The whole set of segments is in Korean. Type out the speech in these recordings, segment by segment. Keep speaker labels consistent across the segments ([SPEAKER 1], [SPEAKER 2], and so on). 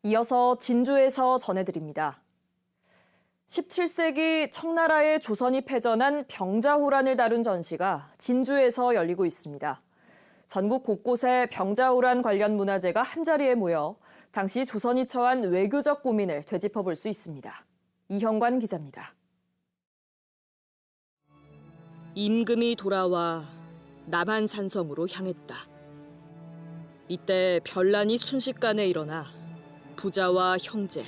[SPEAKER 1] 이어서 진주에서 전해드립니다. 17세기 청나라의 조선이 패전한 병자호란을 다룬 전시가 진주에서 열리고 있습니다. 전국 곳곳에 병자호란 관련 문화재가 한자리에 모여 당시 조선이 처한 외교적 고민을 되짚어볼 수 있습니다. 이형관 기자입니다. 임금이 돌아와 남한산성으로 향했다. 이때 변란이 순식간에 일어나 부자와 형제,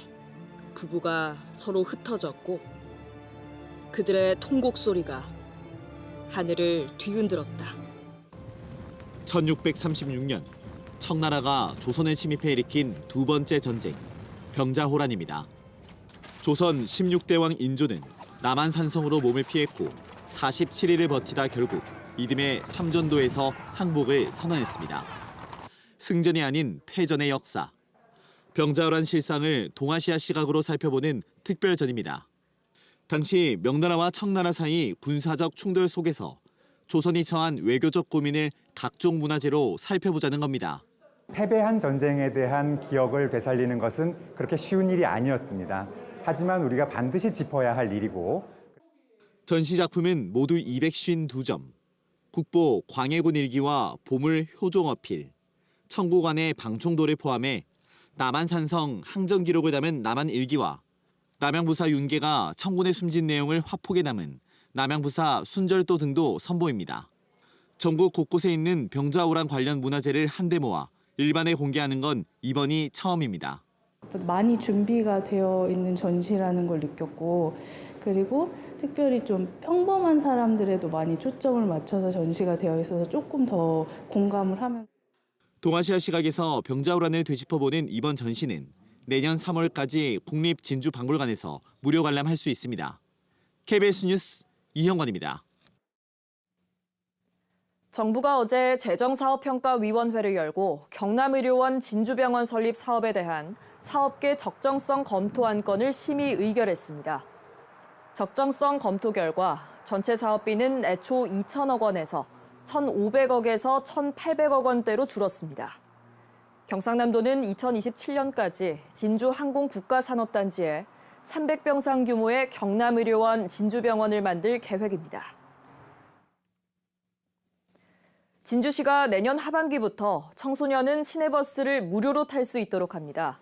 [SPEAKER 1] 부부가 서로 흩어졌고 그들의 통곡 소리가 하늘을 뒤흔들었다.
[SPEAKER 2] 1636년 청나라가 조선에 침입해 일으킨 두 번째 전쟁, 병자호란입니다. 조선 16대 왕 인조는 남한산성으로 몸을 피했고 47일을 버티다 결국 이듬해 삼전도에서 항복을 선언했습니다. 승전이 아닌 패전의 역사. 병자호란 실상을 동아시아 시각으로 살펴보는 특별전입니다. 당시 명나라와 청나라 사이 군사적 충돌 속에서 조선이 처한 외교적 고민을 각종 문화재로 살펴보자는 겁니다.
[SPEAKER 3] 패배한 전쟁에 대한 기억을 되살리는 것은 그렇게 쉬운 일이 아니었습니다. 하지만 우리가 반드시 짚어야 할 일이고.
[SPEAKER 2] 전시 작품은 모두 252점. 국보 광해군 일기와 보물 효종 어필, 청구관의 방총도를 포함해 남한산성 항전 기록을 담은 남한일기와 남양부사 윤계가 청군에 숨진 내용을 화폭에 담은 남양부사 순절도 등도 선보입니다. 전국 곳곳에 있는 병자호란 관련 문화재를 한데 모아 일반에 공개하는 건 이번이 처음입니다.
[SPEAKER 4] 많이 준비가 되어 있는 전시라는 걸 느꼈고, 그리고 특별히 좀 평범한 사람들에도 많이 초점을 맞춰서 전시가 되어 있어서 조금 더 공감을 하면.
[SPEAKER 2] 동아시아 시각에서 병자호란을 되짚어보는 이번 전시는 내년 3월까지 국립진주박물관에서 무료 관람할 수 있습니다. KBS 뉴스 이형관입니다.
[SPEAKER 1] 정부가 어제 재정사업평가위원회를 열고 경남의료원 진주병원 설립 사업에 대한 사업계 적정성 검토 안건을 심의 의결했습니다. 적정성 검토 결과 전체 사업비는 애초 2천억 원에서 1,500억에서 1,800억 원대로 줄었습니다. 경상남도는 2027년까지 진주항공국가산업단지에 300병상 규모의 경남의료원 진주병원을 만들 계획입니다. 진주시가 내년 하반기부터 청소년은 시내버스를 무료로 탈 수 있도록 합니다.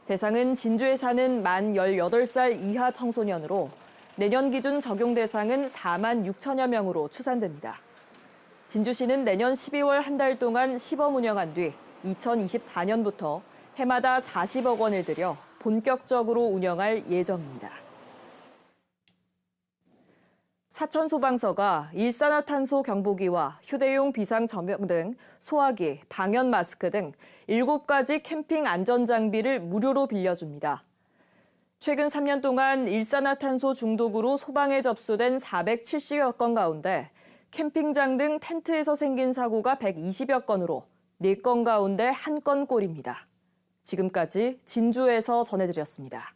[SPEAKER 1] 대상은 진주에 사는 만 18살 이하 청소년으로 내년 기준 적용 대상은 4만 6천여 명으로 추산됩니다. 진주시는 내년 12월 한 달 동안 시범 운영한 뒤 2024년부터 해마다 40억 원을 들여 본격적으로 운영할 예정입니다. 사천소방서가 일산화탄소 경보기와 휴대용 비상조명 등 소화기, 방연 마스크 등 7가지 캠핑 안전장비를 무료로 빌려줍니다. 최근 3년 동안 일산화탄소 중독으로 소방에 접수된 470여 건 가운데 캠핑장 등 텐트에서 생긴 사고가 120여 건으로 4건 가운데 1건꼴입니다. 지금까지 진주에서 전해드렸습니다.